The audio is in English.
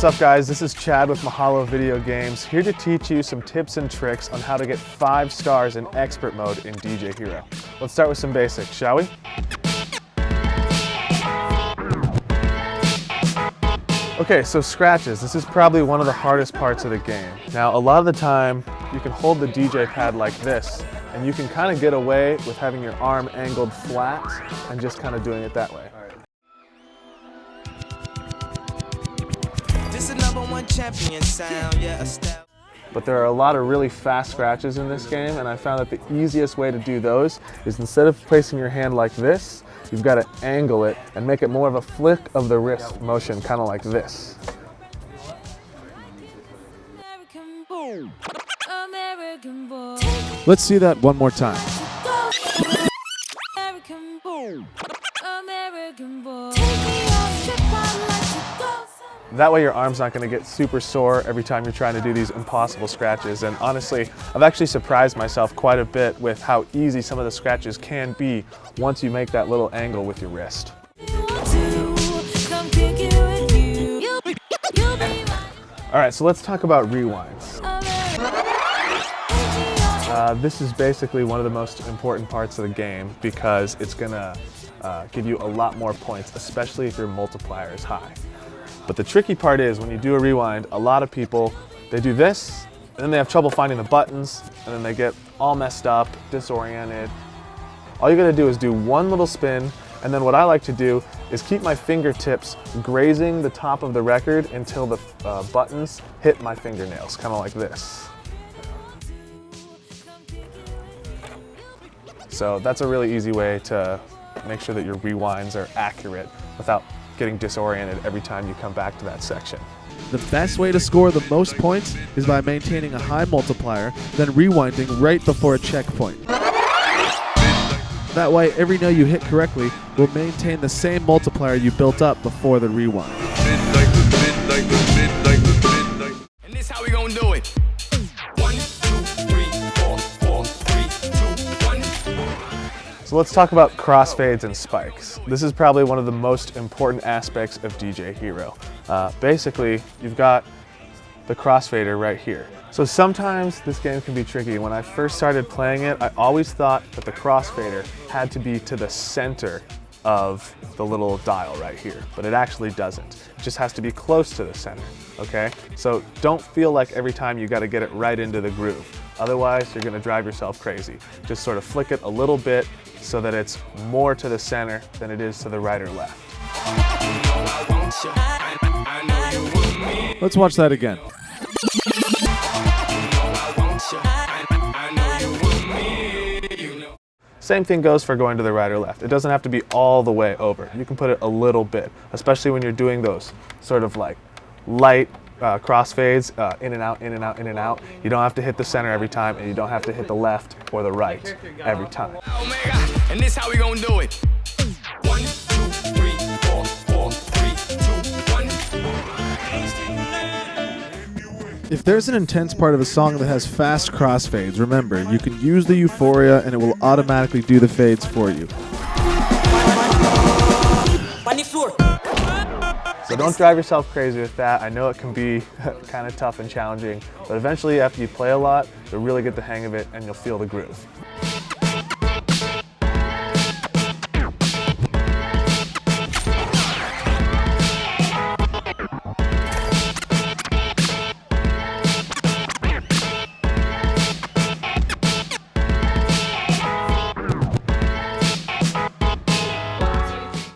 What's up guys, this is Chad with Mahalo Video Games, here to teach you some tips and tricks on how to get 5 stars in expert mode in DJ Hero. Let's start with some basics, shall we? Okay, so scratches. This is probably one of the hardest parts of the game. Now, a lot of the time, you can hold the DJ pad like this, and you can kind of get away with having your arm angled flat and just kind of doing it that way. This is #1 champion sound, yeah, but there are a lot of really fast scratches in this game, and I found that the easiest way to do those is instead of placing your hand like this, you've got to angle it and make it more of a flick of the wrist motion, kind of like this. Let's see that one more time. That way your arm's not going to get super sore every time you're trying to do these impossible scratches. And honestly, I've actually surprised myself quite a bit with how easy some of the scratches can be once you make that little angle with your wrist. Alright, so let's talk about rewinds. This is basically one of the most important parts of the game because it's going to give you a lot more points, especially if your multiplier is high. But the tricky part is when you do a rewind, a lot of people, they do this, and then they have trouble finding the buttons, and then they get all messed up, disoriented. All you gotta do is do one little spin, and then what I like to do is keep my fingertips grazing the top of the record until the buttons hit my fingernails, kind of like this. So that's a really easy way to make sure that your rewinds are accurate without getting disoriented every time you come back to that section. The best way to score the most points is by maintaining a high multiplier, then rewinding right before a checkpoint. That way, every note you hit correctly will maintain the same multiplier you built up before the rewind. And this how we gonna do it. 1, 2, 3, 4, 4, 3, 2, 1. So let's talk about crossfades and spikes. This is probably one of the most important aspects of DJ Hero. Basically, you've got the crossfader right here. So sometimes this game can be tricky. When I first started playing it, I always thought that the crossfader had to be to the center of the little dial right here, but it actually doesn't. It just has to be close to the center, okay? So don't feel like every time you gotta get it right into the groove. Otherwise, you're gonna drive yourself crazy. Just sort of flick it a little bit so that it's more to the center than it is to the right or left. Let's watch that again. Same thing goes for going to the right or left. It doesn't have to be all the way over. You can put it a little bit, especially when you're doing those sort of like light crossfades, in and out, in and out, in and out. You don't have to hit the center every time, and you don't have to hit the left or the right every time. And this how we gonna do it. 1, 2, 3, 4, 4, 3, 2, 1. If there's an intense part of a song that has fast crossfades, remember, you can use the euphoria and it will automatically do the fades for you. So don't drive yourself crazy with that. I know it can be kind of tough and challenging, but eventually after you play a lot, you'll really get the hang of it and you'll feel the groove.